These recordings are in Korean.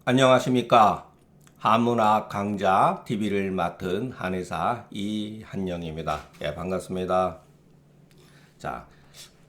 안녕하십니까. 한문학 강좌 TV를 맡은 한의사 이한영입니다. 예, 반갑습니다. 자,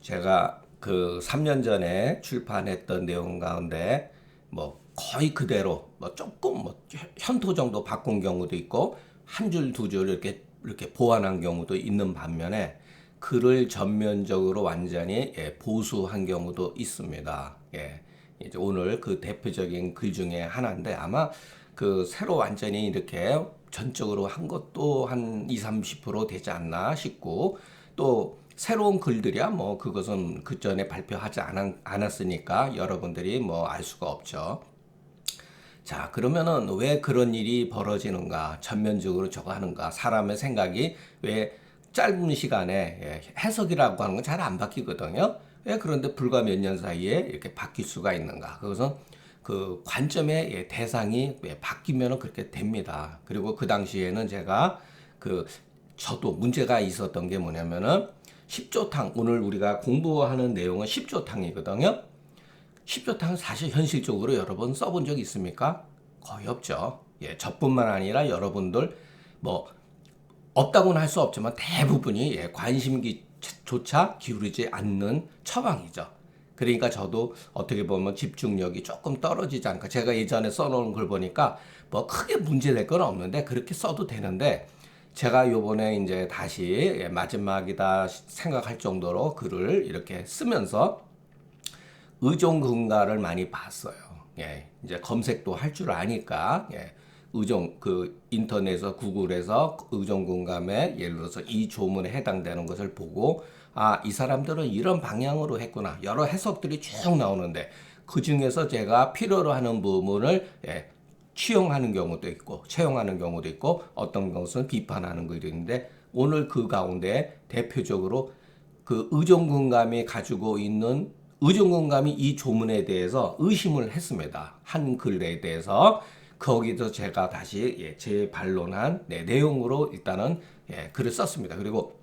제가 그 3년 전에 출판했던 내용 가운데 뭐 거의 그대로 뭐 조금 뭐 현토 정도 바꾼 경우도 있고 한 줄 두 줄 이렇게 보완한 경우도 있는 반면에 글을 전면적으로 완전히 보수한 경우도 있습니다. 예. 이제 오늘 그 대표적인 글 중에 하나인데 아마 그 새로 완전히 이렇게 전적으로 한 것도 한 2, 30% 되지 않나 싶고 또 새로운 글들이야 뭐 그것은 그 전에 발표하지 않았으니까 여러분들이 뭐 알 수가 없죠. 자, 그러면은 왜 그런 일이 벌어지는가? 전면적으로 저거 하는가? 사람의 생각이 왜 짧은 시간에 해석이라고 하는 건 잘 안 바뀌거든요. 왜 그런데 불과 몇 년 사이에 이렇게 바뀔 수가 있는가? 그것은 그 관점의 대상이 바뀌면 그렇게 됩니다. 그리고 그 당시에는 제가 그 저도 문제가 있었던 게 뭐냐면은 십조탕, 오늘 우리가 공부하는 내용은 십조탕이거든요. 십조탕 사실 현실적으로 여러 번 써본 적 있습니까? 거의 없죠. 예, 저뿐만 아니라 여러분들 뭐 없다고는 할 수 없지만 대부분이 관심조차 기울이지 않는 처방이죠. 그러니까 저도 어떻게 보면 집중력이 조금 떨어지지 않을까. 제가 예전에 써놓은 걸 보니까 뭐 크게 문제될 건 없는데 그렇게 써도 되는데 제가 요번에 이제 다시 마지막이다 생각할 정도로 글을 이렇게 쓰면서 의존근가를 많이 봤어요. 예, 이제 검색도 할 줄 아니까, 그 인터넷에서 구글에서 의존근감에 예를 들어서 이 조문에 해당되는 것을 보고, 아, 이 사람들은 이런 방향으로 했구나. 여러 해석들이 쭉 나오는데, 그 중에서 제가 필요로 하는 부분을, 취용하는 경우도 있고, 채용하는 경우도 있고, 어떤 것은 비판하는 것도 있는데, 오늘 그 가운데 대표적으로 그 의존근감이 가지고 있는 의존근감이 이 조문에 대해서 의심을 했습니다. 한 글에 대해서 거기서 제가 다시 제 반론한 내용으로 일단은 글을 썼습니다. 그리고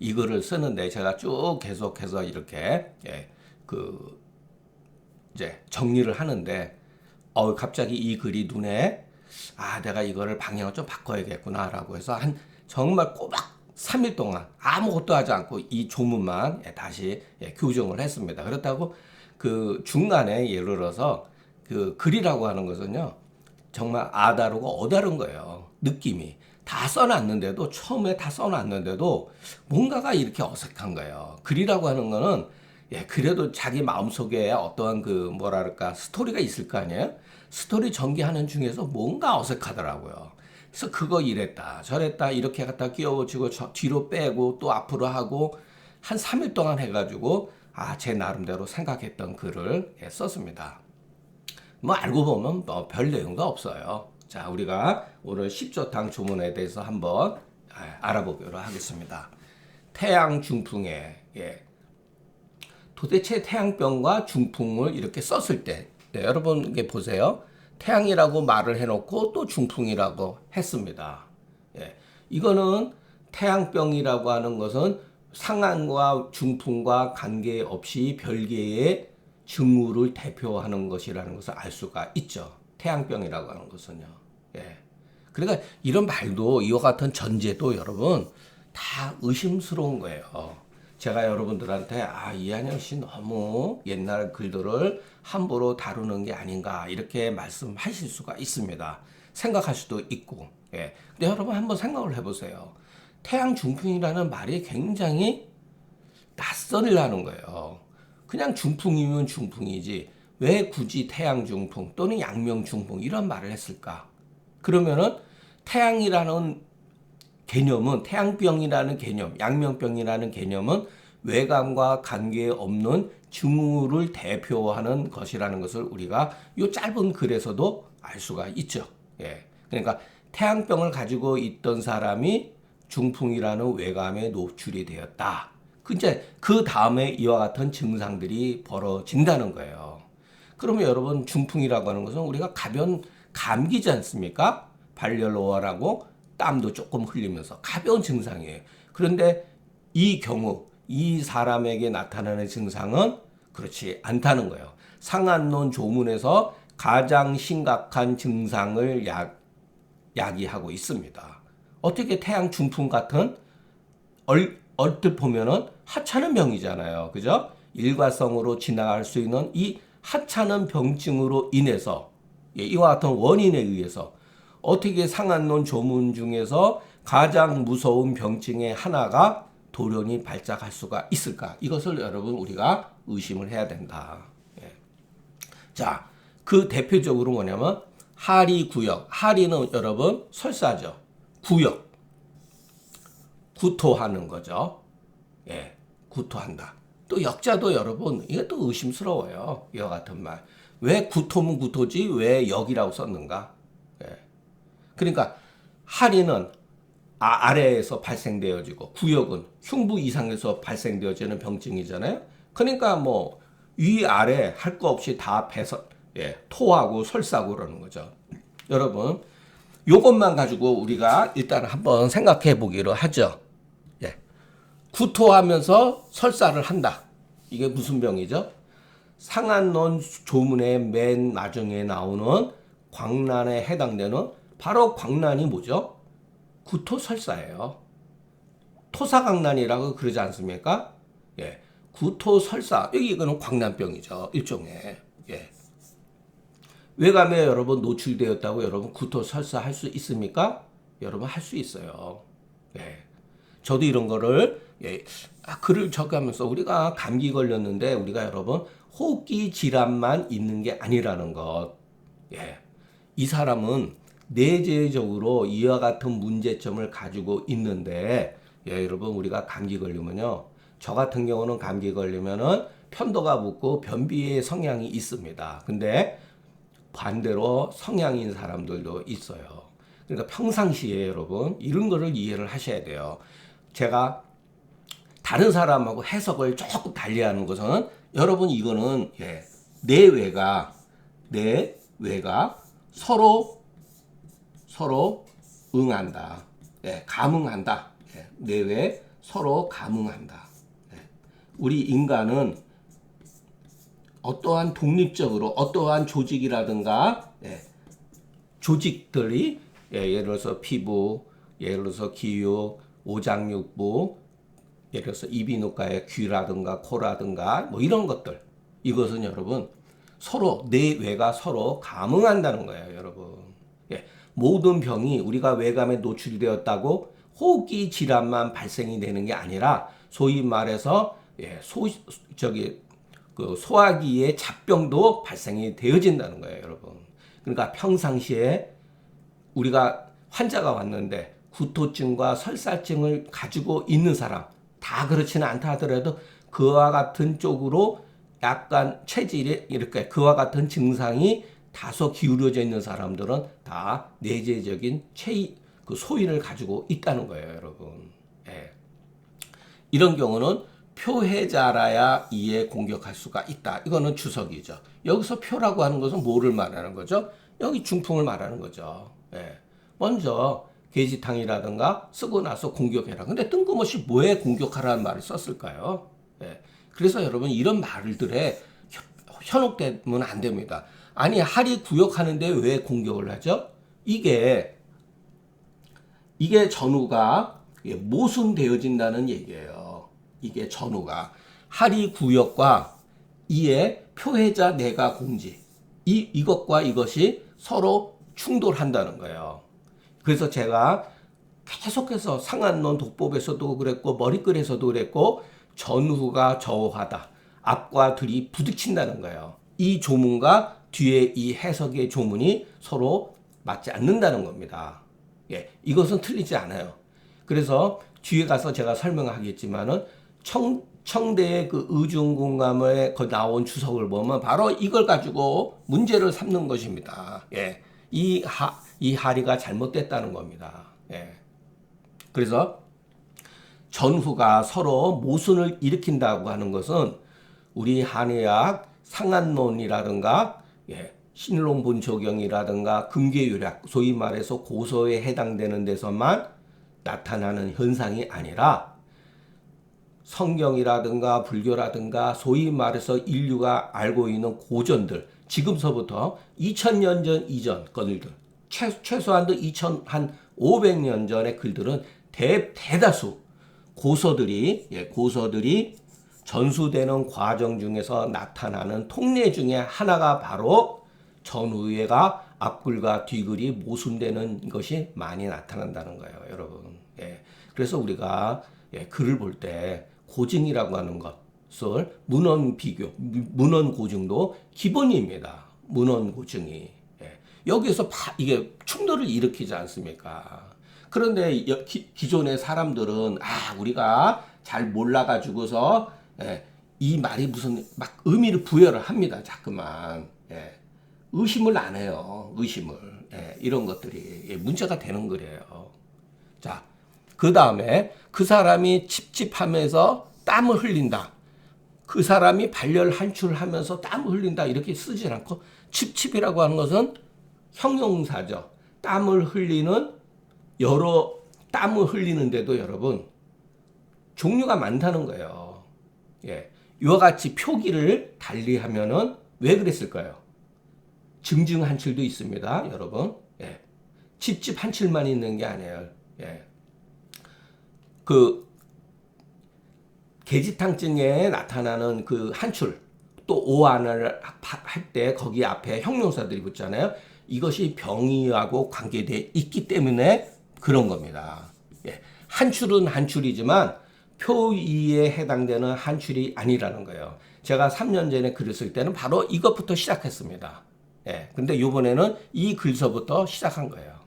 이 글을 쓰는데 제가 쭉 계속해서 이렇게 그 이제 정리를 하는데 갑자기 이 글이 눈에 내가 이거를 방향을 좀 바꿔야겠구나라고 해서 한 정말 꼬박 3일 동안 아무것도 하지 않고 이 조문만 다시 교정을 했습니다. 그렇다고 그 중간에 예를 들어서 그 글이라고 하는 것은요. 정말 아다르고 어다른 거예요. 느낌이. 다 써놨는데도 처음에 다 써놨는데도 뭔가가 이렇게 어색한 거예요. 글이라고 하는 거는 그래도 자기 마음속에 어떠한 그 뭐랄까 스토리가 있을 거 아니에요? 스토리 전개하는 중에서 뭔가 어색하더라고요. 그래서 그거 이랬다 저랬다 이렇게 갖다 끼워붙이고 뒤로 빼고 또 앞으로 하고 한 3일 동안 해가지고 제 나름대로 생각했던 글을 썼습니다. 뭐 알고 보면 뭐 별 내용도 없어요. 자, 우리가 오늘 십조탕 조문에 대해서 한번 알아보기로 하겠습니다. 태양 중풍에 도대체 태양병과 중풍을 이렇게 썼을 때 여러분 이게 보세요. 태양이라고 말을 해놓고 또 중풍이라고 했습니다. 이거는 태양병이라고 하는 것은 상한과 중풍과 관계없이 별개의 증후를 대표하는 것이라는 것을 알 수가 있죠. 태양병이라고 하는 것은요. 그러니까 이런 말도 이와 같은 전제도 여러분 다 의심스러운 거예요. 제가 여러분들한테 이한영 씨 너무 옛날 글들을 함부로 다루는 게 아닌가 이렇게 말씀하실 수가 있습니다. 생각할 수도 있고. 근데 여러분 한번 생각을 해보세요. 태양 중풍이라는 말이 굉장히 낯설라는 거예요. 그냥 중풍이면 중풍이지 왜 굳이 태양 중풍 또는 양명 중풍 이런 말을 했을까? 그러면은 태양이라는 개념은 태양병이라는 개념, 양명병이라는 개념은 외감과 관계없는 증후를 대표하는 것이라는 것을 우리가 이 짧은 글에서도 알 수가 있죠. 그러니까 태양병을 가지고 있던 사람이 중풍이라는 외감에 노출이 되었다. 이제 그 다음에 이와 같은 증상들이 벌어진다는 거예요. 그러면 여러분 중풍이라고 하는 것은 우리가 가벼운 감기지 않습니까? 발열오하라고 땀도 조금 흘리면서 가벼운 증상이에요. 그런데 이 경우 이 사람에게 나타나는 증상은 그렇지 않다는 거예요. 상한론 조문에서 가장 심각한 증상을 야기하고 있습니다. 어떻게 태양 중풍 같은 얼뜻 보면은 하찮은 병이잖아요. 그죠? 일과성으로 지나갈 수 있는 이 하찮은 병증으로 인해서 이와 같은 원인에 의해서 어떻게 상한론 조문 중에서 가장 무서운 병증의 하나가 돌연히 발작할 수가 있을까? 이것을 여러분 우리가 의심을 해야 된다. 예. 자, 그 대표적으로 뭐냐면 하리구역. 하리는 여러분 설사죠. 구역. 구토하는 거죠. 예, 구토한다. 또 역자도 여러분 이게 또 의심스러워요. 이와 같은 말. 왜 구토면 구토지 왜 역이라고 썼는가? 예. 그러니까 하리는 아래에서 발생되어지고 구역은 흉부 이상에서 발생되어지는 병증이잖아요. 그러니까 뭐 위아래 할 거 없이 다 배서 토하고 설사고 그러는 거죠. 여러분 요것만 가지고 우리가 일단 한번 생각해 보기로 하죠. 예. 구토하면서 설사를 한다. 이게 무슨 병이죠? 상한론 조문의 맨 나중에 나오는 광란에 해당되는 바로 광란이 뭐죠? 구토설사예요. 토사광란이라고 그러지 않습니까? 예. 구토설사. 여기 이거는 광란병이죠. 일종의. 예. 외감에 여러분 노출되었다고 여러분 구토설사 할 수 있습니까? 여러분 할 수 있어요. 예. 저도 이런 거를 글을 적으면서 우리가 감기 걸렸는데 우리가 여러분 호흡기 질환만 있는 게 아니라는 것. 예. 이 사람은 내재적으로 이와 같은 문제점을 가지고 있는데 여러분 우리가 감기 걸리면요. 저 같은 경우는 감기 걸리면은 편도가 붓고 변비의 성향이 있습니다. 근데 반대로 성향인 사람들도 있어요. 그러니까 평상시에 여러분 이런 거를 이해를 하셔야 돼요. 제가 다른 사람하고 해석을 조금 달리하는 것은 여러분 이거는 내외가 서로 응한다. 감응한다. 내외 서로 감응한다. 우리 인간은 어떠한 독립적으로 어떠한 조직이라든가 조직들이 예를 들어서 피부, 예를 들어서 기육, 오장육부, 예를 들어서 이비인후과의 귀라든가 코라든가 뭐 이런 것들 이것은 여러분 서로 내외가 서로 감응한다는 거예요, 여러분. 모든 병이 우리가 외감에 노출되었다고 호흡기 질환만 발생이 되는 게 아니라 소위 말해서 소화기의 잡병도 발생이 되어진다는 거예요, 여러분. 그러니까 평상시에 우리가 환자가 왔는데 구토증과 설사증을 가지고 있는 사람 다 그렇지는 않다 하더라도 그와 같은 쪽으로 약간 체질이 이렇게 그와 같은 증상이 다소 기울어져 있는 사람들은 다 내재적인 소인을 가지고 있다는 거예요, 여러분. 이런 경우는 표해자라야 이에 공격할 수가 있다. 이거는 주석이죠. 여기서 표라고 하는 것은 뭐를 말하는 거죠? 여기 중풍을 말하는 거죠. 먼저 게지탕이라든가 쓰고 나서 공격해라. 근데 뜬금없이 뭐에 공격하라는 말을 썼을까요? 그래서 여러분 이런 말들에 현혹되면 안 됩니다. 아니 할이 구역하는데 왜 공격을 하죠? 이게 전후가 모순되어진다는 얘기예요. 이게 전후가 할이 구역과 이의 표해자 내가 공지 이것과 이것이 서로 충돌한다는 거예요. 그래서 제가 계속해서 상한론 독법에서도 그랬고 머리글에서도 그랬고 전후가 저하다. 앞과 뒤이 부딪힌다는 거예요. 이 조문과 뒤에 이 해석의 조문이 서로 맞지 않는다는 겁니다. 이것은 틀리지 않아요. 그래서 뒤에 가서 제가 설명하겠지만은 청대의 그 의중공감에 나온 주석을 보면 바로 이걸 가지고 문제를 삼는 것입니다. 이 하리가 잘못됐다는 겁니다. 그래서 전후가 서로 모순을 일으킨다고 하는 것은 우리 한의학 상한론이라든가 신론본조경이라든가 금계유략 소위 말해서 고소에 해당되는 데서만 나타나는 현상이 아니라 성경이라든가 불교라든가 소위 말해서 인류가 알고 있는 고전들, 지금서부터 2000년 전 이전 것들, 최소한도 2500년 전의 글들은 대다수 고서들이 전수되는 과정 중에서 나타나는 통례 중에 하나가 바로 전후회가 앞글과 뒤글이 모순되는 것이 많이 나타난다는 거예요, 여러분. 예. 그래서 우리가 글을 볼 때 고증이라고 하는 것을 문헌 비교, 문헌 고증도 기본입니다. 문헌 고증이. 여기에서 이게 충돌을 일으키지 않습니까? 그런데 기존의 사람들은 우리가 잘 몰라가지고서 이 말이 무슨 막 의미를 부여를 합니다. 자꾸만. 의심을 안 해요. 의심을. 이런 것들이 문제가 되는 거예요. 자, 그 다음에 그 사람이 찝찝하면서 땀을 흘린다. 그 사람이 발열한출하면서 땀을 흘린다. 이렇게 쓰지 않고 찝찝이라고 하는 것은 형용사죠. 땀을 흘리는데도 여러분 종류가 많다는 거예요. 이와 같이 표기를 달리하면은 왜 그랬을까요? 증증한칠도 있습니다, 여러분. 찝찝한칠만 있는 게 아니에요. 그 계지탕증에 나타나는 그 한출, 또 오한을 할 때 거기 앞에 형용사들이 붙잖아요. 이것이 병이하고 관계되어 있기 때문에 그런 겁니다. 한출은 한출이지만 표의에 해당되는 한출이 아니라는 거예요. 제가 3년 전에 글을 쓸 때는 바로 이것부터 시작했습니다. 근데 이번에는 이 글서부터 시작한 거예요.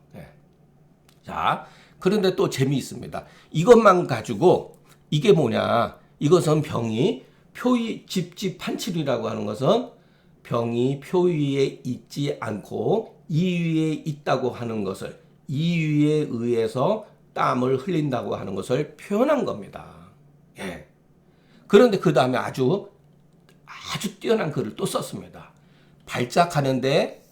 자, 그런데 또 재미있습니다. 이것만 가지고 이게 뭐냐? 이것은 병이 표의 찝찝한칠이라고 하는 것은 병이 표위에 있지 않고 이위에 있다고 하는 것을 이위에 의해서 땀을 흘린다고 하는 것을 표현한 겁니다. 그런데 그 다음에 아주 뛰어난 글을 또 썼습니다. 발작하는데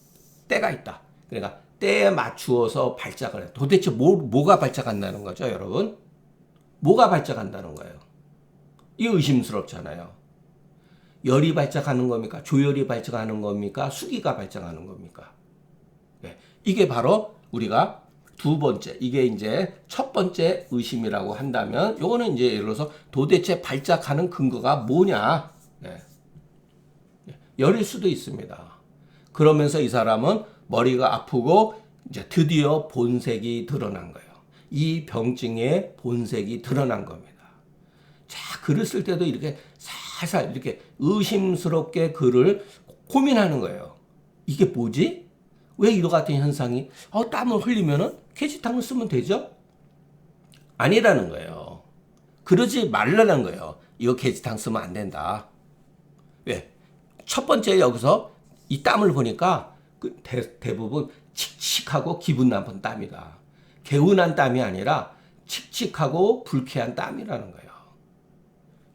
때가 있다. 그러니까 때에 맞추어서 발작을 해. 도대체 뭐가 발작한다는 거죠, 여러분? 뭐가 발작한다는 거예요? 이 의심스럽잖아요. 열이 발작하는 겁니까? 조열이 발작하는 겁니까? 수기가 발작하는 겁니까? 이게 바로 우리가 두 번째, 이게 이제 첫 번째 의심이라고 한다면, 요거는 이제 예를 들어서 도대체 발작하는 근거가 뭐냐? 열일 수도 있습니다. 그러면서 이 사람은 머리가 아프고 이제 드디어 본색이 드러난 거예요. 이 병증의 본색이 드러난 겁니다. 자, 글을 쓸 때도 이렇게 살살 이렇게 의심스럽게 글을 고민하는 거예요. 이게 뭐지? 왜 이와 같은 현상이? 땀을 흘리면은 계지탕을 쓰면 되죠? 아니라는 거예요. 그러지 말라는 거예요. 이거 계지탕 쓰면 안 된다. 왜? 첫 번째 여기서 이 땀을 보니까 대부분 칙칙하고 기분 나쁜 땀이다. 개운한 땀이 아니라 칙칙하고 불쾌한 땀이라는 거예요.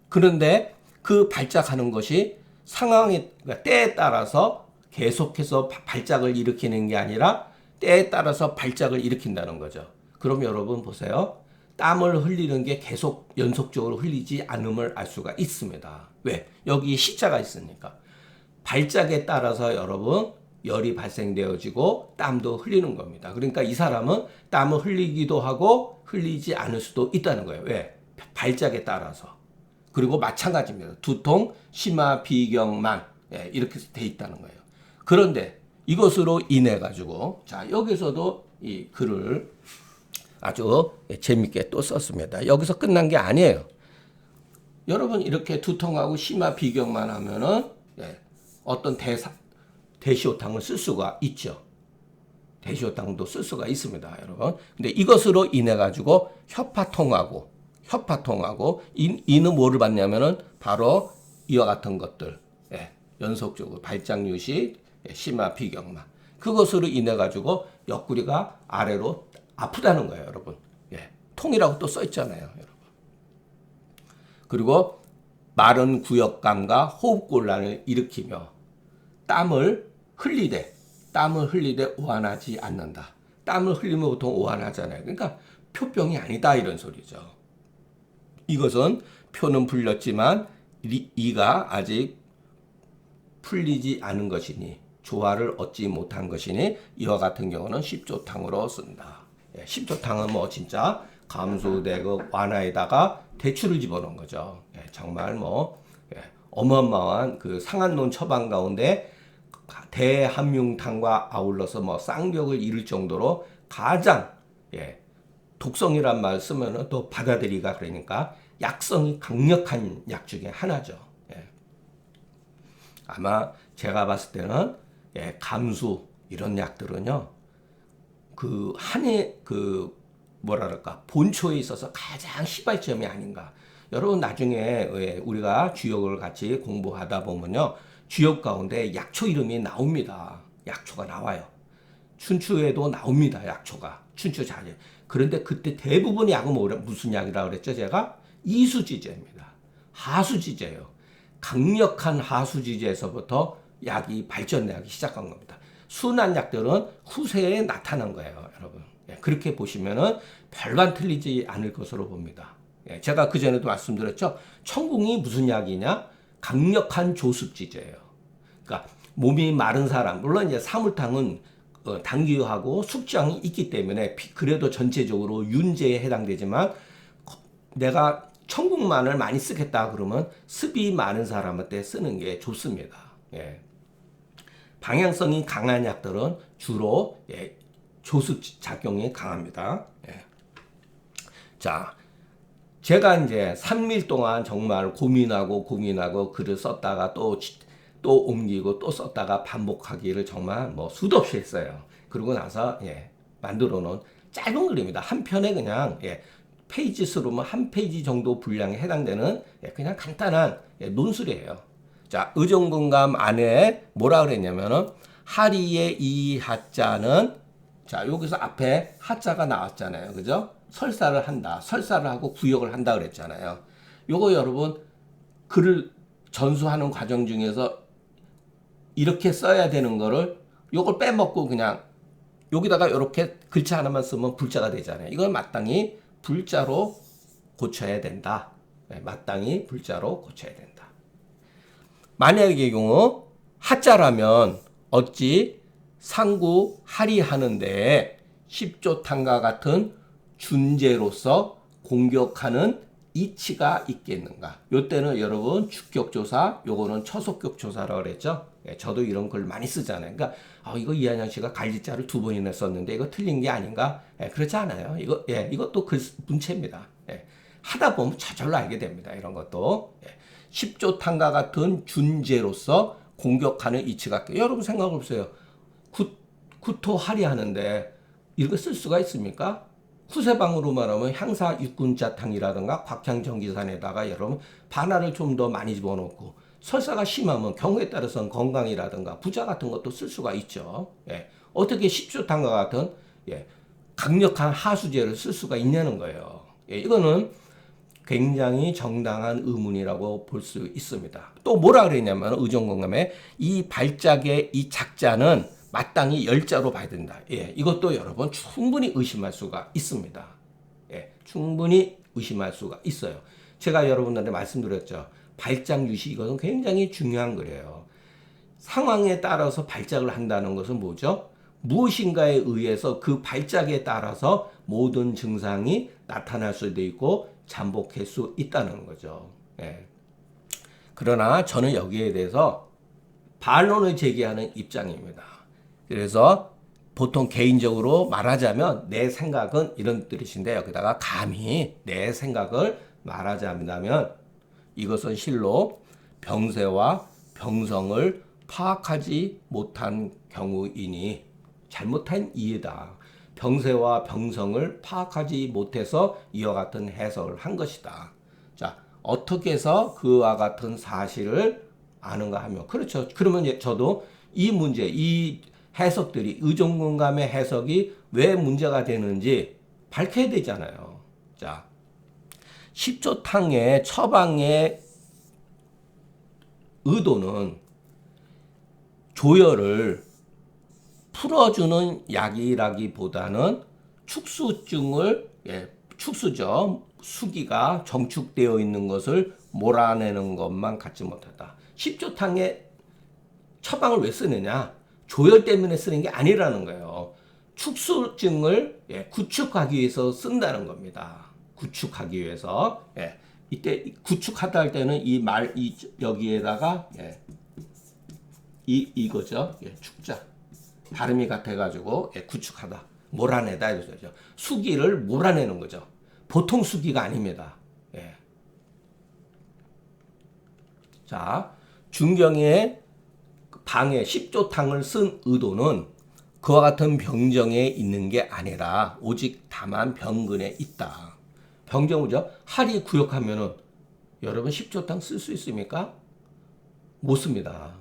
그런데 그 발작하는 것이 상황에, 그러니까 때에 따라서 계속해서 발작을 일으키는 게 아니라 때에 따라서 발작을 일으킨다는 거죠. 그럼 여러분 보세요. 땀을 흘리는 게 계속 연속적으로 흘리지 않음을 알 수가 있습니다. 왜? 여기 시자가 있으니까. 발작에 따라서 여러분 열이 발생되어지고 땀도 흘리는 겁니다. 그러니까 이 사람은 땀을 흘리기도 하고 흘리지 않을 수도 있다는 거예요. 왜? 발작에 따라서. 그리고 마찬가지입니다. 두통, 심화, 비경만 이렇게 돼 있다는 거예요. 그런데 이것으로 인해 가지고 자 여기서도 이 글을 아주 재밌게 또 썼습니다. 여기서 끝난 게 아니에요. 여러분 이렇게 두통하고 심화, 비경만 하면은 어떤 대시오탕을 쓸 수가 있죠. 대시오탕도 쓸 수가 있습니다, 여러분. 근데 이것으로 인해 가지고 혀파통하고 이는 뭐를 받냐면은 바로 이와 같은 것들, 연속적으로 발작유시, 심화, 비경만 그것으로 인해 가지고 옆구리가 아래로 아프다는 거예요, 여러분. 통이라고 또 써 있잖아요, 여러분. 그리고 마른 구역감과 호흡곤란을 일으키며 땀을 흘리되 오한하지 않는다. 땀을 흘리면 보통 오한하잖아요. 그러니까 표병이 아니다 이런 소리죠. 이것은 표는 풀렸지만 이가 아직 풀리지 않은 것이니 조화를 얻지 못한 것이니 이와 같은 경우는 십조탕으로 쓴다. 예, 십조탕은 뭐 진짜 감수대급 완화에다가 대출을 집어넣은 거죠. 예, 정말 뭐 어마어마한 그 상한론 처방 가운데 대함융탕과 아울러서 뭐 쌍벽을 이룰 정도로 가장 독성이란 말 쓰면은 또 받아들이가 그러니까 약성이 강력한 약 중에 하나죠. 아마 제가 봤을 때는 감수 이런 약들은요 그 한해 그 뭐랄까 본초에 있어서 가장 시발점이 아닌가. 여러분 나중에 우리가 주역을 같이 공부하다 보면요 주역 가운데 약초 이름이 나옵니다. 약초가 나와요. 춘추에도 나옵니다. 약초가 춘추 자재. 그런데 그때 대부분 약은 무슨 약이라고 그랬죠? 제가 이수지제입니다. 하수지제예요. 강력한 하수지제에서부터 약이 발전되기 시작한 겁니다. 순한 약들은 후세에 나타난 거예요, 여러분. 그렇게 보시면은 별반 틀리지 않을 것으로 봅니다. 제가 그 전에도 말씀드렸죠. 청궁이 무슨 약이냐? 강력한 조습지제예요. 그러니까 몸이 마른 사람, 물론 이제 사물탕은 당귀하고 숙주향이 있기 때문에 그래도 전체적으로 윤제에 해당되지만 내가 청국만을 많이 쓰겠다 그러면 습이 많은 사람한테 쓰는 게 좋습니다. 방향성이 강한 약들은 주로 조습 작용이 강합니다. 자, 제가 이제 3일 동안 정말 고민하고 글을 썼다가 또 옮기고 또 썼다가 반복하기를 정말 뭐 수도 없이 했어요. 그러고 나서 만들어 놓은 짧은 글입니다. 한 편에 그냥 페이지 수로는 한 페이지 정도 분량에 해당되는 그냥 간단한 논술이에요. 자, 의정분감 안에 뭐라 그랬냐면은 하리의 이 하자는 자, 여기서 앞에 하자가 나왔잖아요. 그죠? 설사를 한다. 설사를 하고 구역을 한다 그랬잖아요. 요거 여러분 글을 전수하는 과정 중에서 이렇게 써야 되는 거를 요걸 빼먹고 그냥 여기다가 이렇게 글자 하나만 쓰면 불자가 되잖아요. 이걸 마땅히 불자로 고쳐야 된다. 마땅히 불자로 고쳐야 된다. 만약의 경우 하자라면 어찌 상구 하리하는데 십조탕과 같은 준제로서 공격하는 이치가 있겠는가? 요때는 여러분 주격조사, 요거는 처속격조사라고 그랬죠? 저도 이런 글 많이 쓰잖아요. 그러니까 이거 이한영 씨가 갈지자를 2번이나 썼는데 이거 틀린 게 아닌가? 그렇지 않아요. 이것도 문체입니다. 하다 보면 저절로 알게 됩니다. 이런 것도. 십조탕과 같은 준제로서 공격하는 이치가 여러분 생각해 보세요. 구토하리 하는데 이렇게 쓸 수가 있습니까? 후세방으로 말하면 향사 육군자탕이라든가 곽향정기산에다가 여러분 반화를 좀 더 많이 집어넣고 설사가 심하면 경우에 따라서는 건강이라든가 부자 같은 것도 쓸 수가 있죠. 어떻게 십조탕과 같은 강력한 하수제를 쓸 수가 있냐는 거예요. 이거는 굉장히 정당한 의문이라고 볼 수 있습니다. 또 뭐라 그랬냐면 의정공감에 이 발작의 이 작자는 마땅히 열자로 봐야 된다. 이것도 여러분 충분히 의심할 수가 있습니다. 충분히 의심할 수가 있어요. 제가 여러분들한테 말씀드렸죠. 발작 유시 이것은 굉장히 중요한 거예요. 상황에 따라서 발작을 한다는 것은 뭐죠? 무엇인가에 의해서 그 발작에 따라서 모든 증상이 나타날 수도 있고 잠복할 수 있다는 거죠. 그러나 저는 여기에 대해서 반론을 제기하는 입장입니다. 그래서 보통 개인적으로 말하자면 내 생각은 이런 뜻인데 여기다가 감히 내 생각을 말하자면 이것은 실로 병세와 병성을 파악하지 못한 경우이니 잘못한 이해다. 병세와 병성을 파악하지 못해서 이와 같은 해석을 한 것이다. 자, 어떻게 해서 그와 같은 사실을 아는가 하면 그렇죠. 그러면 저도 이 문제, 이 해석들이 의정공감의 해석이 왜 문제가 되는지 밝혀야 되잖아요. 자, 십조탕의 처방의 의도는 조혈을 풀어주는 약이라기보다는 축수증을 축수죠. 수기가 정축되어 있는 것을 몰아내는 것만 갖지 못하다. 십조탕에 처방을 왜 쓰느냐? 조혈 때문에 쓰는 게 아니라는 거예요. 축수증을 구축하기 위해서 쓴다는 겁니다. 구축하기 위해서. 이때 구축하다 할 때는 여기에다가 이거죠. 축자. 발음이 같아가지고 구축하다. 몰아내다 이거죠. 수기를 몰아내는 거죠. 보통 수기가 아닙니다. 자, 중경의 방에 십조탕을 쓴 의도는 그와 같은 병정에 있는 게 아니라 오직 다만 병근에 있다. 병정이죠. 할이 구역하면은 여러분 십조탕 쓸 수 있습니까? 못 씁니다.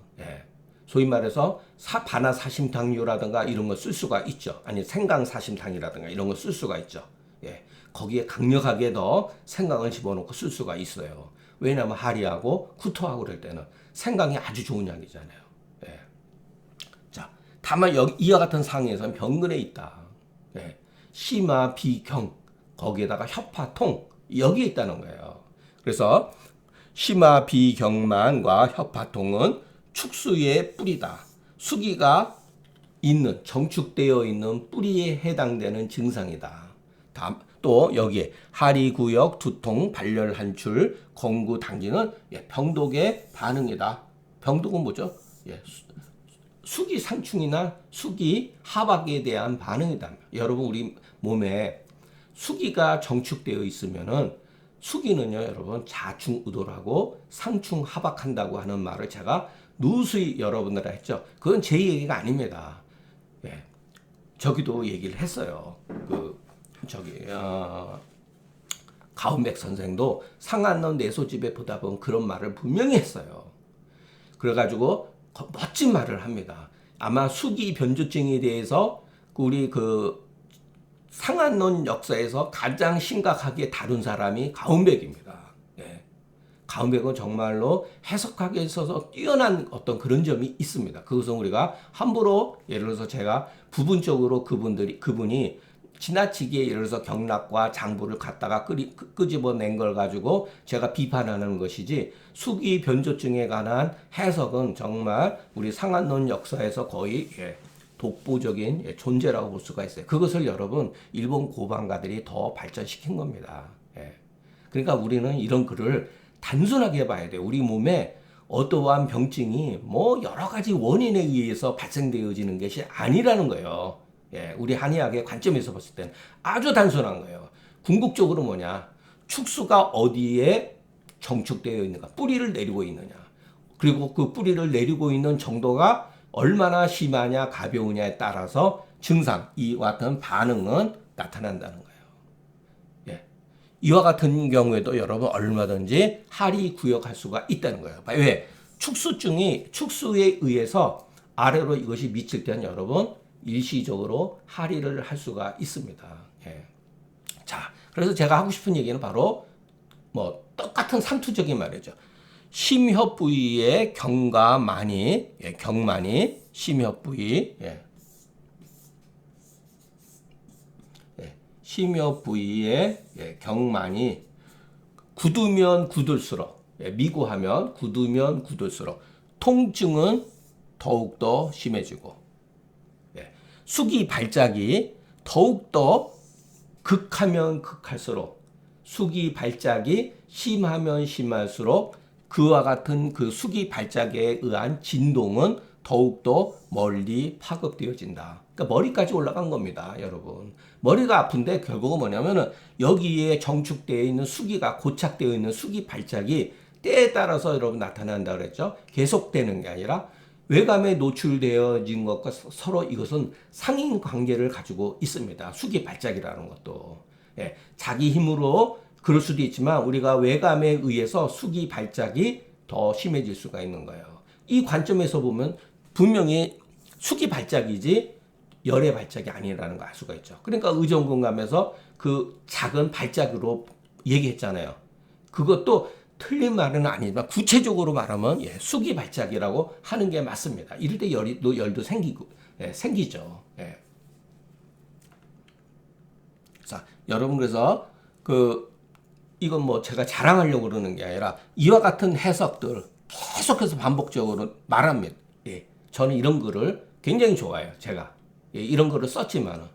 소위 말해서 반화사심탕류라든가 이런 거 쓸 수가 있죠. 아니 생강사심탕이라든가 이런 거 쓸 수가 있죠. 거기에 강력하게 더 생강을 집어넣고 쓸 수가 있어요. 왜냐하면 할이하고 구토하고 그럴 때는 생강이 아주 좋은 약이잖아요. 자, 다만 이와 같은 상황에서는 병근에 있다. 심화, 비경, 거기에다가 협화, 통 여기에 있다는 거예요. 그래서 심화, 비경만과 협화, 통은 축수의 뿌리다. 수기가 있는 정축되어 있는 뿌리에 해당되는 증상이다. 또 여기에 하리구역, 두통, 발열, 한출, 건구, 당기는 병독의 반응이다. 병독은 뭐죠? 수기 상충이나 수기 하박에 대한 반응이다. 여러분 우리 몸에 수기가 정축되어 있으면은 수기는요 여러분 자충우돌하고 상충하박한다고 하는 말을 제가 누수히 여러분들 했죠. 그건 제 얘기가 아닙니다. 저기도 얘기를 했어요. 가운백 선생도 상한론 내소집에 보다 보면 그런 말을 분명히 했어요. 그래가지고 멋진 말을 합니다. 아마 수기 변조증에 대해서 우리 상한론 역사에서 가장 심각하게 다룬 사람이 가운백입니다. 가운백은 정말로 해석하기에 있어서 뛰어난 어떤 그런 점이 있습니다. 그것은 우리가 함부로 예를 들어서 제가 부분적으로 그분이 지나치게 예를 들어서 경락과 장부를 갖다가 끄집어낸 걸 가지고 제가 비판하는 것이지 수기 변조증에 관한 해석은 정말 우리 상한론 역사에서 거의 독보적인 존재라고 볼 수가 있어요. 그것을 여러분 일본 고반가들이 더 발전시킨 겁니다. 그러니까 우리는 이런 글을 단순하게 봐야 돼요. 우리 몸에 어떠한 병증이 뭐 여러 가지 원인에 의해서 발생되어지는 것이 아니라는 거예요. 우리 한의학의 관점에서 봤을 때는 아주 단순한 거예요. 궁극적으로 뭐냐? 축수가 어디에 정축되어 있는가? 뿌리를 내리고 있느냐? 그리고 그 뿌리를 내리고 있는 정도가 얼마나 심하냐, 가벼우냐에 따라서 증상, 이와 같은 반응은 나타난다는 거예요. 이와 같은 경우에도 여러분 얼마든지 할이 구역할 수가 있다는 거예요. 왜? 축수에 의해서 아래로 이것이 미칠 때는 여러분 일시적으로 할이를 할 수가 있습니다. 자, 그래서 제가 하고 싶은 얘기는 바로 똑같은 상투적인 말이죠. 심협 부위의 경과 많이, 경만이 심협 부위, 심협 부위의 경만이 굳으면 굳을수록, 미구하면 굳으면 굳을수록 통증은 더욱더 심해지고 수기 발작이 더욱더 극하면 극할수록 수기 발작이 심하면 심할수록 그와 같은 그 수기 발작에 의한 진동은 더욱더 멀리 파급되어진다. 그러니까 머리까지 올라간 겁니다, 여러분. 머리가 아픈데 결국은 뭐냐면은 여기에 정축되어 있는 수기가 고착되어 있는 수기 발작이 때에 따라서 여러분 나타난다 그랬죠. 계속되는 게 아니라 외감에 노출되어진 것과 서로 이것은 상인 관계를 가지고 있습니다. 수기 발작이라는 것도. 자기 힘으로 그럴 수도 있지만 우리가 외감에 의해서 수기 발작이 더 심해질 수가 있는 거예요. 이 관점에서 보면 분명히 수기 발작이지 열의 발작이 아니라는 걸 알 수가 있죠. 그러니까 의정군감에서 그 작은 발작으로 얘기했잖아요. 그것도 틀린 말은 아니지만 구체적으로 말하면 수기 발작이라고 하는 게 맞습니다. 이럴 때 열도 생기죠. 자, 여러분 그래서 이건 뭐 제가 자랑하려고 그러는 게 아니라 이와 같은 해석들 계속해서 반복적으로 말합니다. 예. 저는 이런 글을 굉장히 좋아해요. 제가. 예, 이런 글을 썼지만은.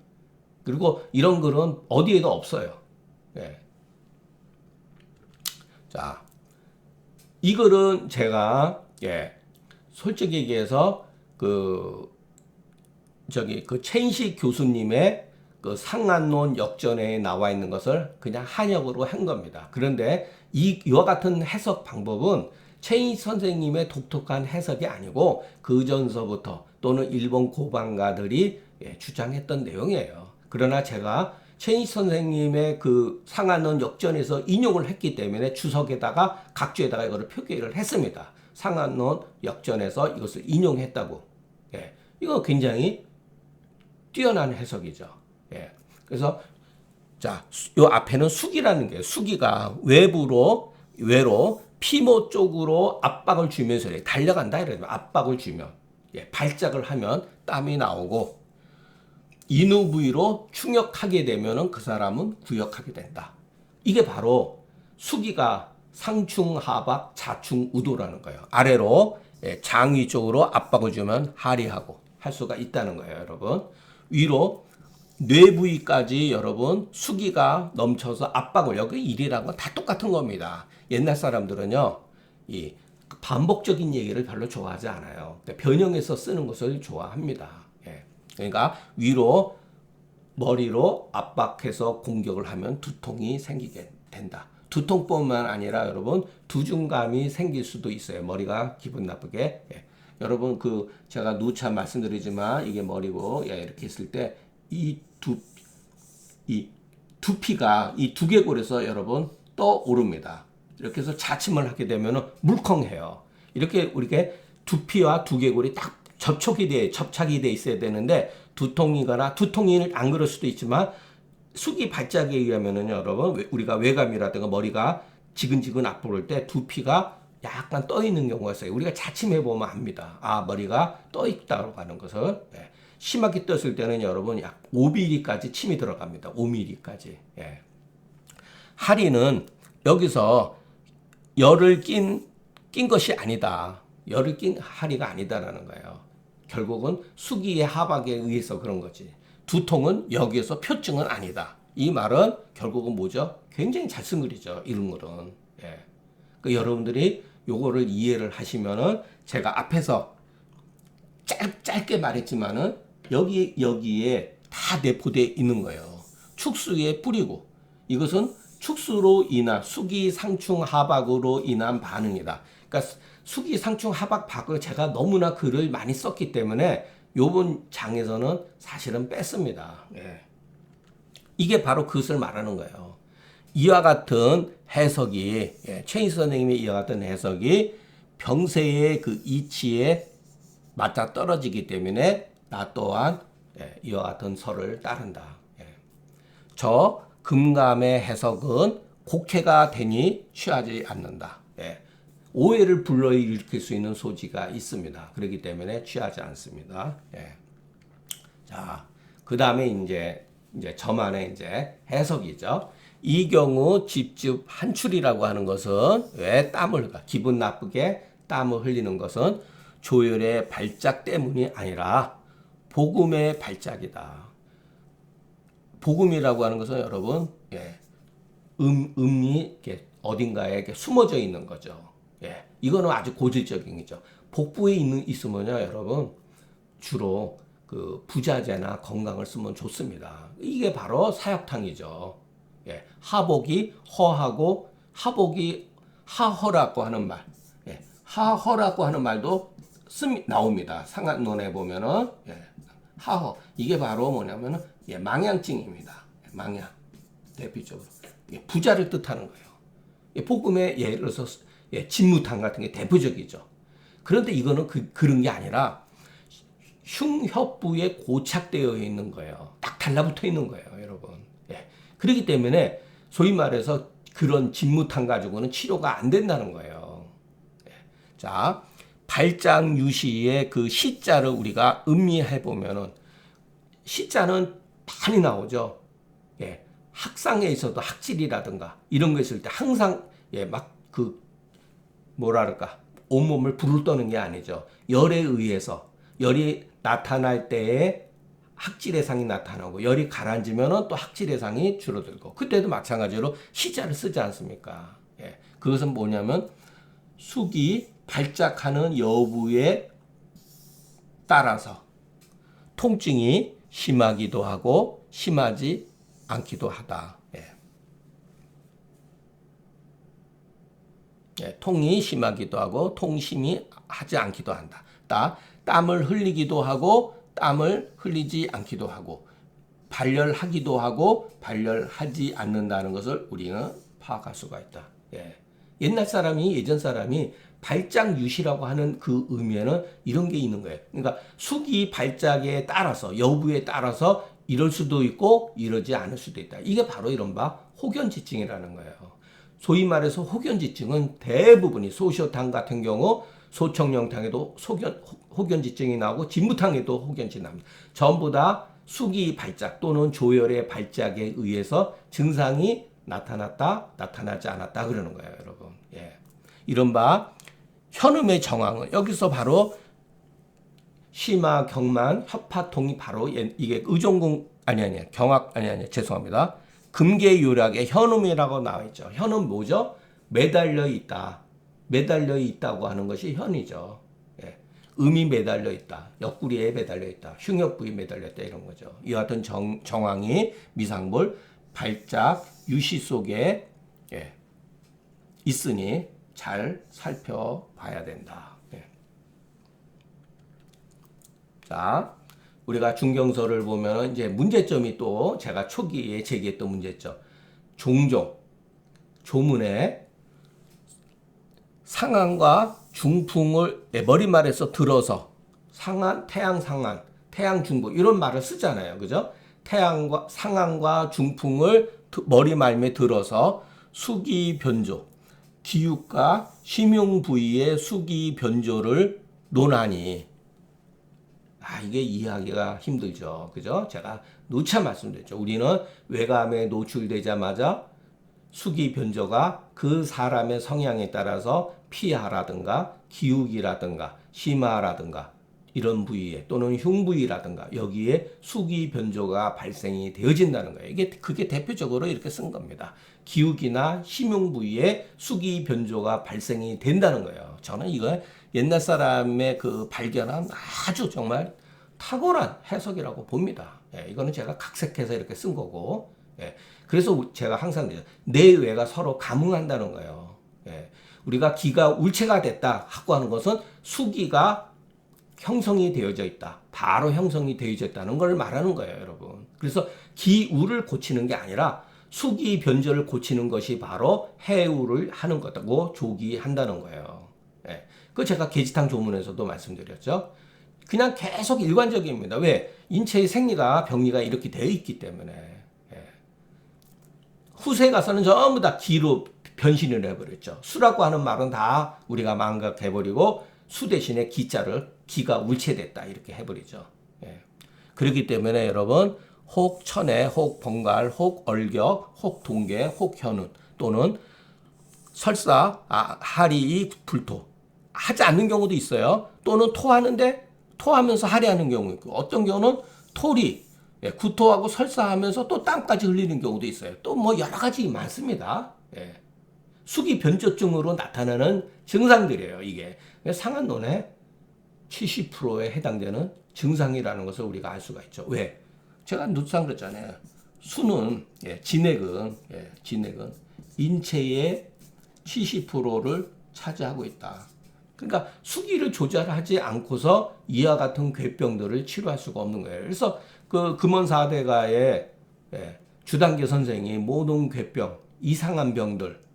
그리고 이런 글은 어디에도 없어요. 예. 자, 이 글은 제가, 예, 솔직히 얘기해서, 최인식 교수님의 그 상한론 역전에 나와 있는 것을 그냥 한역으로 한 겁니다. 그런데 이와 같은 해석 방법은 최인식 선생님의 독특한 해석이 아니고 그 전서부터 또는 일본 고반가들이 주장했던 내용이에요. 그러나 제가 최인식 선생님의 그 상한론 역전에서 인용을 했기 때문에 주석에다가 각주에다가 이거를 표기를 했습니다. 상한론 역전에서 이것을 인용했다고. 예, 이거 굉장히 뛰어난 해석이죠. 예. 그래서 자, 요 앞에는 숙이라는 게 숙이가 외로 피모 쪽으로 압박을 주면서 달려간다 이러면 압박을 주면 예, 발작을 하면 땀이 나오고 인후 부위로 충격하게 되면은 그 사람은 구역하게 된다. 이게 바로 숙이가 상충하박 자충우도라는 거예요. 아래로 예, 장위 쪽으로 압박을 주면 하리하고 할 수가 있다는 거예요, 여러분. 위로 뇌 부위까지 여러분 수기가 넘쳐서 압박을 여기 일이라는 건 다 똑같은 겁니다. 옛날 사람들은요 이 반복적인 얘기를 별로 좋아하지 않아요. 변형해서 쓰는 것을 좋아합니다. 예. 그러니까 위로 머리로 압박해서 공격을 하면 두통이 생기게 된다. 두통뿐만 아니라 여러분 두중감이 생길 수도 있어요. 머리가 기분 나쁘게. 예. 여러분 제가 누차 말씀드리지만 이게 머리고 예, 이렇게 했을 때 이 두피가 이 두개골에서 여러분 떠오릅니다. 이렇게 해서 자침을 하게 되면은 물컹해요. 이렇게 우리가 두피와 두개골이 딱 접촉이 접착이 돼 있어야 되는데 두통이거나 두통이 안 그럴 수도 있지만 숙이 발작에 의하면은 여러분 우리가 외감이라든가 머리가 지근지근 아플 때 두피가 약간 떠 있는 경우가 있어요. 우리가 자침해 보면 압니다. 아, 머리가 떠 있다고 하는 것을. 예. 심하게 떴을 때는 여러분 약 5mm까지 침이 들어갑니다. 5mm까지. 예. 하리는 여기서 열을 낀 것이 아니다. 열을 낀 하리가 아니다라는 거예요. 결국은 수기의 하박에 의해서 그런 거지. 두통은 여기에서 표증은 아니다. 이 말은 결국은 뭐죠? 굉장히 잘 쓴 글이죠. 이런 글은. 예. 여러분들이 요거를 이해를 하시면은 제가 앞에서 짧게 말했지만은 여기에 다 내포되어 있는 거예요. 축수에 뿌리고 이것은 축수로 인한 수기 상충 하박으로 인한 반응이다. 그러니까 수기 상충 하박 박을 제가 너무나 글을 많이 썼기 때문에 요번 장에서는 사실은 뺐습니다. 예. 이게 바로 그것을 말하는 거예요. 이와 같은 해석이 최인식 선생님의 이와 같은 해석이 병세의 그 이치에 맞아 떨어지기 때문에 나 또한 이와 같은 설을 따른다. 저 금감의 해석은 곡해가 되니 취하지 않는다. 오해를 불러일으킬 수 있는 소지가 있습니다. 그렇기 때문에 취하지 않습니다. 자, 그 다음에 이제 저만의 이제 해석이죠. 이 경우 집집 한출이라고 하는 것은 왜 기분 나쁘게 땀을 흘리는 것은 조혈의 발작 때문이 아니라 복음의 발작이다. 복음이라고 하는 것은 여러분, 음이 이렇게 어딘가에 이렇게 숨어져 있는 거죠. 이거는 아주 고질적인 거죠. 복부에 있으면요, 여러분, 주로 그 부자재나 건강을 쓰면 좋습니다. 이게 바로 사역탕이죠. 하복이 허하고 하복이 하허라고 하는 말, 하허라고 하는 말도 나옵니다. 상한론에 보면은 하허 이게 바로 뭐냐면은 망향증입니다. 망향 대표적으로 부자를 뜻하는 거예요. 복음의 예를 들어서 진무탕 같은 게 대표적이죠. 그런데 이거는 그런 게 아니라 흉협부에 고착되어 있는 거예요. 딱 달라붙어 있는 거예요, 여러분. 그렇기 때문에 소위 말해서 그런 진무탕 가지고는 치료가 안 된다는 거예요. 자, 발작 유시의 그 시자를 우리가 음미해 보면은 시자는 많이 나오죠. 학상에 있어도 학질이라든가 이런 거 있을 때 항상 막 뭐랄까 온몸을 불을 떠는 게 아니죠. 열에 의해서 열이 나타날 때에 학질의 상이 나타나고 열이 가라앉으면 또 학질의 상이 줄어들고 그때도 마찬가지로 시자를 쓰지 않습니까? 그것은 뭐냐면 숙이 발작하는 여부에 따라서 통증이 심하기도 하고 심하지 않기도 하다. 통이 심하기도 하고 통심이 하지 않기도 한다. 땀을 흘리기도 하고 땀을 흘리지 않기도 하고 발열하기도 하고 발열하지 않는다는 것을 우리는 파악할 수가 있다. 옛날 사람이 예전 사람이 발작유시라고 하는 그 의미에는 이런 게 있는 거예요. 그러니까 숙이 발작에 따라서 여부에 따라서 이럴 수도 있고 이러지 않을 수도 있다. 이게 바로 이른바 혹연지증이라는 거예요. 소위 말해서 혹연지증은 대부분이 소시오탕 같은 경우 소청령탕에도 혹연지증이 나오고 진무탕에도 혹연지증이 납니다. 전부 다 숙이 발작 또는 조혈의 발작에 의해서 증상이 나타났다, 나타나지 않았다 그러는 거예요, 여러분. 이른바 현음의 정황은 여기서 바로 심화, 경만, 협파통이 바로 이게 죄송합니다. 금계요략의 현음이라고 나와 있죠. 현음 뭐죠? 매달려 있다. 매달려 있다고 하는 것이 현이죠. 음이 매달려 있다. 옆구리에 매달려 있다. 흉역부에 매달려 있다. 이런 거죠. 이와 같은 정황이 미상볼, 발작, 유시 속에 있으니 잘 살펴봐야 된다. 자, 우리가 중경서를 보면 이제 문제점이 또 제가 초기에 제기했던 문제점. 종종 조문에 상한과 중풍을 머리말에서 들어서 상한, 태양 상한, 태양 중풍 이런 말을 쓰잖아요. 그죠? 상한과 중풍을 머리말에 들어서 수기 변조, 기육과 심용 부위의 수기 변조를 논하니 이게 이해하기가 힘들죠. 그죠? 제가 누차 말씀드렸죠. 우리는 외감에 노출되자마자 수기 변조가 그 사람의 성향에 따라서 피하라든가 기욱이라든가 심화라든가 이런 부위에 또는 흉부위라든가 여기에 수기 변조가 발생이 되어진다는 거예요. 그게 대표적으로 이렇게 쓴 겁니다. 기욱이나 심용 부위에 수기 변조가 발생이 된다는 거예요. 저는 이거 옛날 사람의 그 발견한 아주 정말 탁월한 해석이라고 봅니다. 이거는 제가 각색해서 이렇게 쓴 거고, 그래서 제가 항상 내외가 서로 감응한다는 거예요. 우리가 기가 울체가 됐다 하고 하는 것은 수기가 형성이 되어져 있다. 바로 형성이 되어져 있다는 걸 말하는 거예요, 여러분. 그래서 기우를 고치는 게 아니라 수기 변조를 고치는 것이 바로 해우를 하는 거고 조기한다는 거예요. 그 제가 계지탕 조문에서도 말씀드렸죠. 그냥 계속 일관적입니다. 왜? 인체의 생리가 병리가 이렇게 되어 있기 때문에. 후세에 가서는 전부 다 기로 변신을 해버렸죠. 수라고 하는 말은 다 우리가 망각해버리고 수 대신에 기가 울체됐다 이렇게 해버리죠. 그렇기 때문에 여러분 혹 천해, 혹 번갈, 혹 얼격, 혹 동계, 혹 현운 또는 설사, 하리, 불토 하지 않는 경우도 있어요. 또는 토하면서 하리하는 경우 있고 어떤 경우는 토리, 구토하고 설사하면서 또 땀까지 흘리는 경우도 있어요. 또 뭐 여러 가지 많습니다. 수기 변조증으로 나타나는 증상들이에요. 이게 상한론의 70%에 해당되는 증상이라는 것을 우리가 알 수가 있죠. 왜? 제가 누상 그랬잖아요. 수는 진액은 인체의 70%를 차지하고 있다. 그러니까 수기를 조절하지 않고서 이와 같은 괴병들을 치료할 수가 없는 거예요. 그래서 그 금원사대가의 주단계 선생이 모든 괴병, 이상한 병들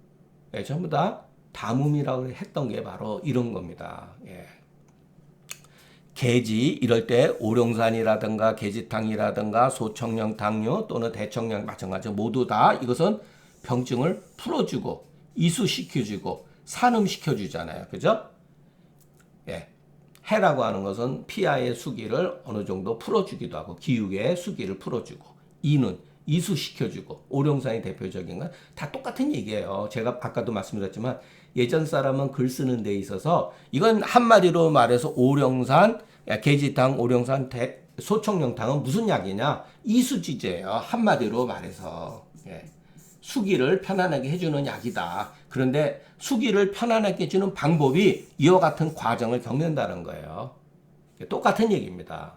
전부 다 담음이라고 했던 게 바로 이런 겁니다. 계지 이럴 때 오룡산이라든가 계지탕이라든가 소청령탕류 또는 대청령 마찬가지 모두 다 이것은 병증을 풀어주고 이수시켜주고 산음시켜주잖아요. 그죠? 해라고 하는 것은 피하의 수기를 어느 정도 풀어주기도 하고 기육의 수기를 풀어주고 이는 이수시켜주고 오룡산이 대표적인 건 다 똑같은 얘기예요. 제가 아까도 말씀드렸지만 예전 사람은 글 쓰는 데 있어서 이건 한마디로 말해서 오룡산, 계지탕, 오룡산, 소청룡탕은 무슨 약이냐? 이수지제예요. 한마디로 말해서. 예. 수기를 편안하게 해주는 약이다. 그런데 수기를 편안하게 해주는 방법이 이와 같은 과정을 겪는다는 거예요. 똑같은 얘기입니다.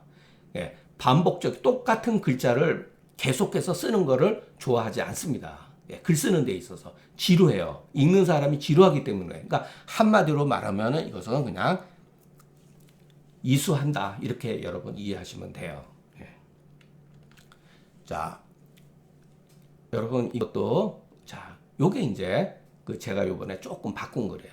예. 반복적 똑같은 글자를 계속해서 쓰는 거를 좋아하지 않습니다. 예. 글 쓰는 데 있어서 지루해요. 읽는 사람이 지루하기 때문에. 그러니까 한마디로 말하면 이것은 그냥 이수한다. 이렇게 여러분 이해하시면 돼요. 예. 자, 여러분 이것도 자, 요게 이제 그 제가 요번에 조금 바꾼 거래요.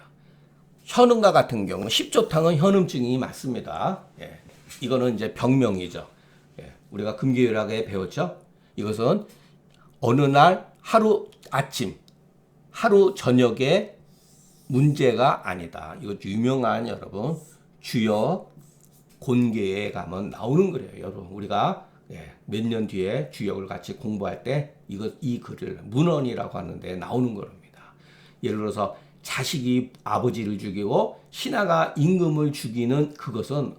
현음과 같은 경우 십조탕은 현음증이 맞습니다. 예. 이거는 이제 병명이죠. 예. 우리가 금기율학에 배웠죠. 이것은 어느 날 하루 아침, 하루 저녁에 문제가 아니다. 이거 유명한 여러분 주역 곤계에 가면 나오는 거예요. 여러분 우리가 몇 년 뒤에 주역을 같이 공부할 때 이 글을 문헌이라고 하는데 나오는 겁니다. 예를 들어서 자식이 아버지를 죽이고 신하가 임금을 죽이는 그것은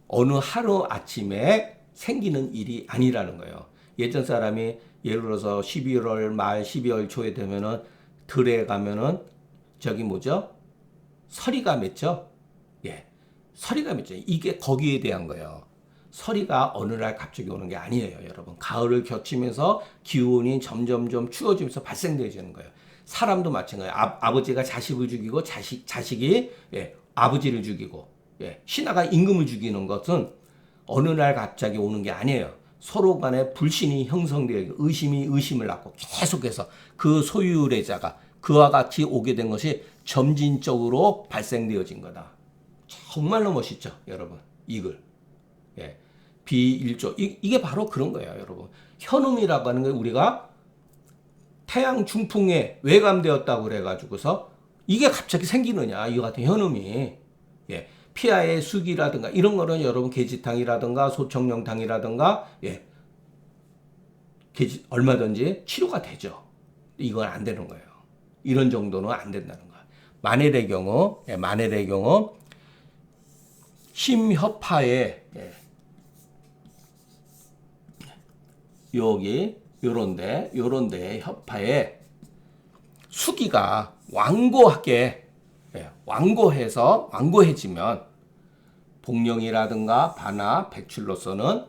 어느 하루 아침에 생기는 일이 아니라는 거예요. 예전 사람이 예를 들어서 11월 말 12월 초에 되면은 들에 가면은 저기 뭐죠? 서리가 맺죠? 예. 서리가 맺죠. 이게 거기에 대한 거예요. 서리가 어느 날 갑자기 오는 게 아니에요, 여러분. 가을을 겹치면서 기온이 점점점 추워지면서 발생되어지는 거예요. 사람도 마찬가지예요. 아버지가 자식을 죽이고 자식이 아버지를 죽이고 신하가 임금을 죽이는 것은 어느 날 갑자기 오는 게 아니에요. 서로 간에 불신이 형성되어 의심이 의심을 낳고 계속해서 그 소유래자가 그와 같이 오게 된 것이 점진적으로 발생되어진 거다. 정말로 멋있죠, 여러분. 이 글. 예. 비일조. 이게 바로 그런 거예요, 여러분. 현음이라고 하는 게 우리가 태양 중풍에 외감되었다고 그래가지고서 이게 갑자기 생기느냐, 이 같은 현음이. 예. 피하의 수기라든가 이런 거는 여러분 계지탕이라든가 소청룡탕이라든가 얼마든지 치료가 되죠. 이건 안 되는 거예요. 이런 정도는 안 된다는 거예요. 만일의 경우 심협하에 여기 요런데 협파에 수기가 완고해지면 복령이라든가 반화, 백출로서는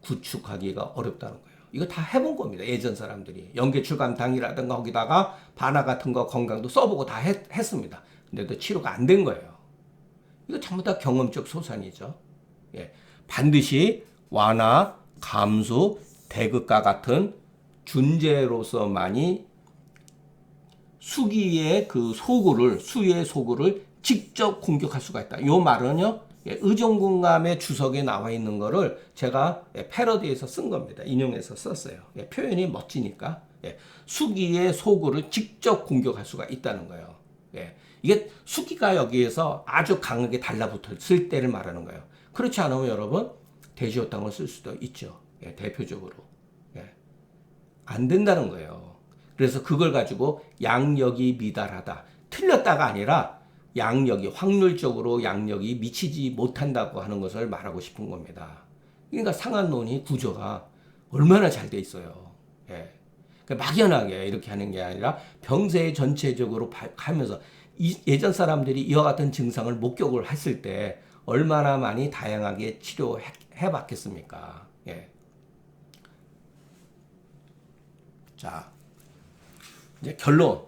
구축하기가 어렵다는 거예요. 이거 다 해본 겁니다. 예전 사람들이 연계출감탕이라든가 거기다가 반화 같은 거 건강도 써보고 다 했습니다. 근데도 치료가 안 된 거예요. 이거 전부 다 경험적 소산이죠. 예. 반드시 완화, 감수, 대극과 같은 준재로서만이 수의 소구를 직접 공격할 수가 있다. 이 말은요, 의정군감의 주석에 나와 있는 거를 제가 패러디에서 쓴 겁니다. 인용해서 썼어요. 표현이 멋지니까. 수기의 소구를 직접 공격할 수가 있다는 거예요. 이게 수기가 여기에서 아주 강하게 달라붙었을 때를 말하는 거예요. 그렇지 않으면 여러분, 대지호탕을 쓸 수도 있죠. 대표적으로. 안 된다는 거예요. 그래서 그걸 가지고 양력이 미달하다. 틀렸다가 아니라 확률적으로 양력이 미치지 못한다고 하는 것을 말하고 싶은 겁니다. 그러니까 상한론이 구조가 얼마나 잘 돼 있어요. 그러니까 막연하게 이렇게 하는 게 아니라 병세 전체적으로 하면서 예전 사람들이 이와 같은 증상을 목격을 했을 때 얼마나 많이 다양하게 치료해 봤겠습니까? 자, 이제 결론.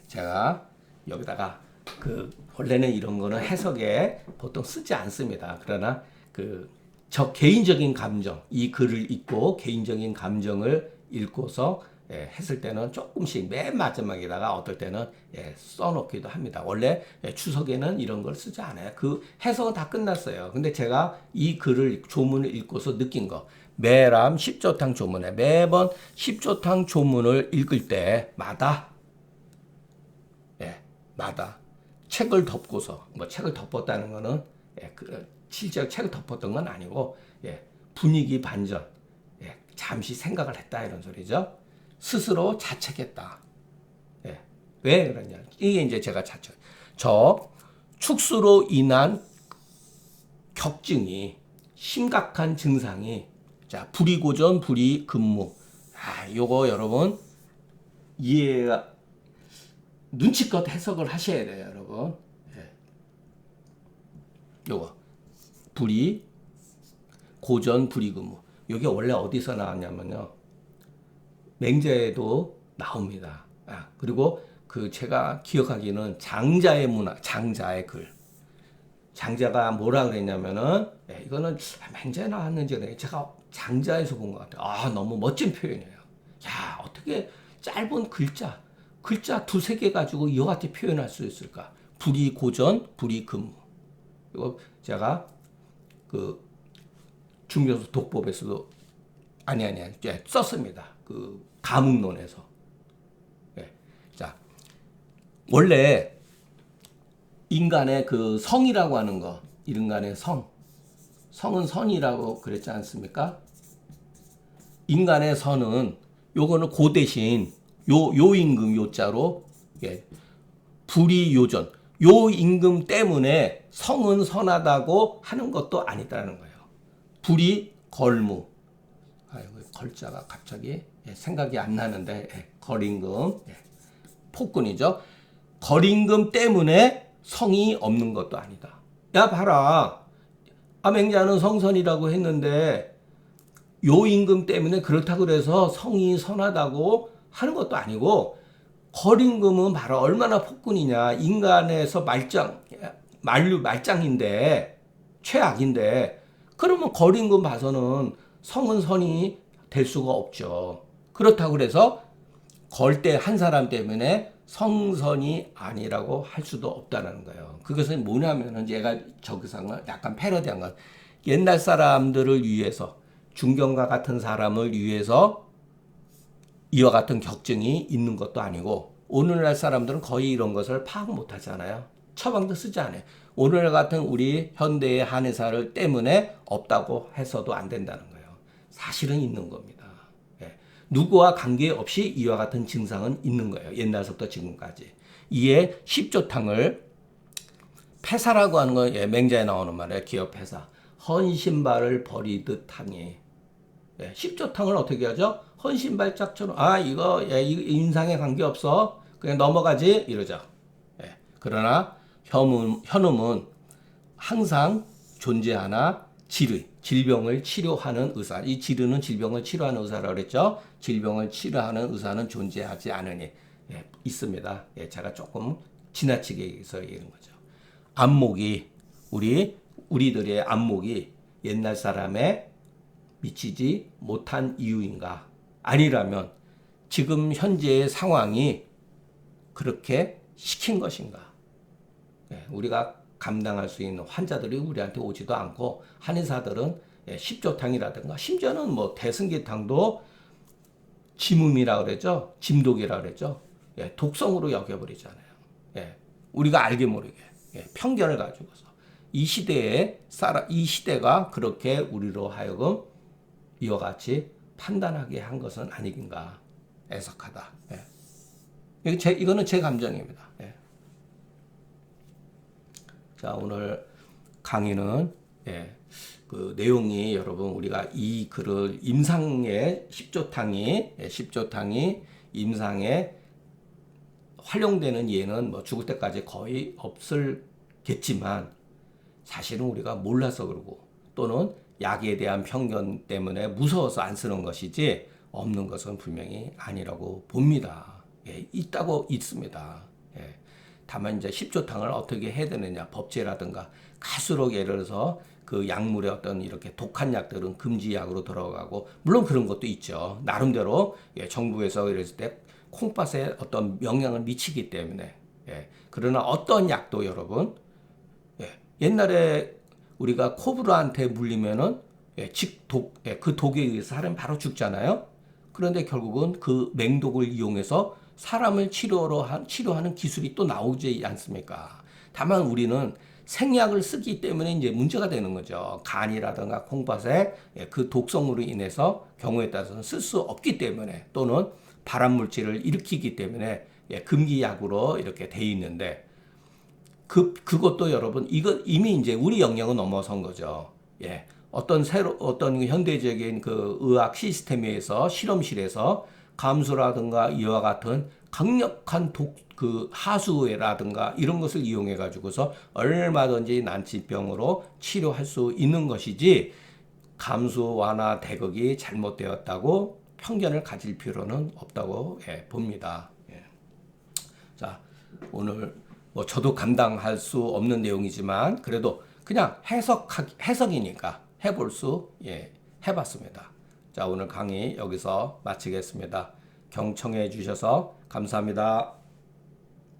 제가 여기다가 원래는 이런 거는 해석에 보통 쓰지 않습니다. 그러나 저 개인적인 감정, 이 글을 읽고 개인적인 감정을 읽고서 했을 때는 조금씩 맨 마지막에다가 어떨 때는 써놓기도 합니다. 원래 추석에는 이런 걸 쓰지 않아요. 그 해석은 다 끝났어요. 근데 제가 이 조문을 읽고서 느낀 거, 매람 십조탕 조문에 매번 십조탕 조문을 읽을 때마다 책을 덮고서 책을 덮었다는 거는 실제로 책을 덮었던 건 아니고 분위기 반전, 잠시 생각을 했다 이런 소리죠. 스스로 자책했다. 예. 왜 그러냐? 이게 이제 제가 자책. 저 축수로 인한 격증이 심각한 증상이 자 불이고전 불이근무. 요거 여러분 이해가 눈치껏 해석을 하셔야 돼요, 여러분. 예. 요거 불이 고전 불이근무. 요게 원래 어디서 나왔냐면요. 맹자에도 나옵니다. 그리고 그 제가 기억하기는 장자의 문화, 장자의 글. 장자가 뭐라 그랬냐면은 이거는 맹자에 나왔는지 제가 장자에서 본 것 같아요. 너무 멋진 표현이에요. 야, 어떻게 짧은 글자 두세 개 가지고 이와 같이 표현할 수 있을까? 불이 고전, 불이 근무. 이거 제가 그 중교수 독법에서도 아니 썼습니다. 그 가문론에서. 예. 자, 원래 인간의 그 성이라고 하는 거, 인간의 성은 선이라고 그랬지 않습니까? 인간의 선은 요거는 고 대신 요 임금 요자로 불이 요전 요 임금 때문에 성은 선하다고 하는 것도 아니다라는 거예요. 불이 걸무. 걸자가 갑자기 생각이 안 나는데 걸임금 폭군이죠. 걸임금 때문에 성이 없는 것도 아니다. 야 봐라. 맹자는 성선이라고 했는데 요 임금 때문에 그렇다고 그래서 성이 선하다고 하는 것도 아니고 걸임금은 바로 얼마나 폭군이냐. 인간에서 말장인데 최악인데 그러면 걸임금 봐서는 성은 선이 될 수가 없죠. 그렇다고 그래서 걸 때 한 사람 때문에 성선이 아니라고 할 수도 없다는 거예요. 그것은 뭐냐면은 제가 저기서 약간 패러디한 건 옛날 사람들을 위해서 중경과 같은 사람을 위해서 이와 같은 격증이 있는 것도 아니고 오늘날 사람들은 거의 이런 것을 파악 못 하잖아요. 처방도 쓰지 않아요. 오늘날 같은 우리 현대의 한의사를 때문에 없다고 해서도 안 된다는 거예요. 사실은 있는 겁니다. 누구와 관계없이 이와 같은 증상은 있는 거예요. 옛날부터 지금까지. 이에 십조탕을 폐사라고 하는 건 맹자에 나오는 말이에요. 기업 폐사. 헌신발을 버리듯 하니. 십조탕을 어떻게 하죠? 헌신발짝처럼 이거 인상에 관계없어. 그냥 넘어가지 이러죠. 그러나 현음은 항상 존재하나 질병을 치료하는 의사. 이 지르는 질병을 치료하는 의사라고 그랬죠. 질병을 치료하는 의사는 존재하지 않으니 있습니다. 제가 조금 지나치게 해서 얘기하는 거죠. 안목이 우리들의 안목이 옛날 사람에 미치지 못한 이유인가? 아니라면 지금 현재의 상황이 그렇게 시킨 것인가? 우리가 감당할 수 있는 환자들이 우리한테 오지도 않고 한의사들은 십조탕이라든가 심지어는 뭐 대승기탕도 짐음이라고 그랬죠. 짐독이라고 그랬죠. 독성으로 여겨버리잖아요. 우리가 알게 모르게 편견을 가지고서 이 시대가 그렇게 우리로 하여금 이와 같이 판단하게 한 것은 아닌가 애석하다. 이거는 제 감정입니다. 자, 오늘 강의는 그 내용이 여러분 우리가 이 글을 임상의 십조탕이 임상에 활용되는 예는 뭐 죽을 때까지 거의 없을겠지만 사실은 우리가 몰라서 그러고 또는 약에 대한 편견 때문에 무서워서 안 쓰는 것이지 없는 것은 분명히 아니라고 봅니다. 있다고 있습니다. 다만 이제 십조탕을 어떻게 해야 되느냐 법제라든가 갈수록 예를 들어서 그 약물의 어떤 이렇게 독한 약들은 금지약으로 들어가고 물론 그런 것도 있죠. 나름대로 정부에서 이랬을 때 콩팥에 어떤 영향을 미치기 때문에 그러나 어떤 약도 여러분 옛날에 우리가 코브라한테 물리면은 그 독에 의해서 사람이 바로 죽잖아요. 그런데 결국은 그 맹독을 이용해서 사람을 치료하는 기술이 또 나오지 않습니까? 다만 우리는 생약을 쓰기 때문에 이제 문제가 되는 거죠. 간이라든가 콩팥에 그 독성으로 인해서 경우에 따라서는 쓸 수 없기 때문에 또는 발암 물질을 일으키기 때문에 예, 금기약으로 이렇게 돼 있는데 그것도 여러분 이거 이미 이제 우리 영역은 넘어선 거죠. 예. 어떤 현대적인 그 의학 시스템에서 실험실에서 감수라든가 이와 같은 강력한 그 하수라든가 이런 것을 이용해 가지고서 얼마든지 난치병으로 치료할 수 있는 것이지 감수 완화 대극이 잘못되었다고 편견을 가질 필요는 없다고 예, 봅니다. 예. 자, 오늘 뭐 저도 감당할 수 없는 내용이지만 그래도 그냥 해석이니까 해볼 수 예, 해봤습니다. 자, 오늘 강의 여기서 마치겠습니다. 경청해 주셔서 감사합니다.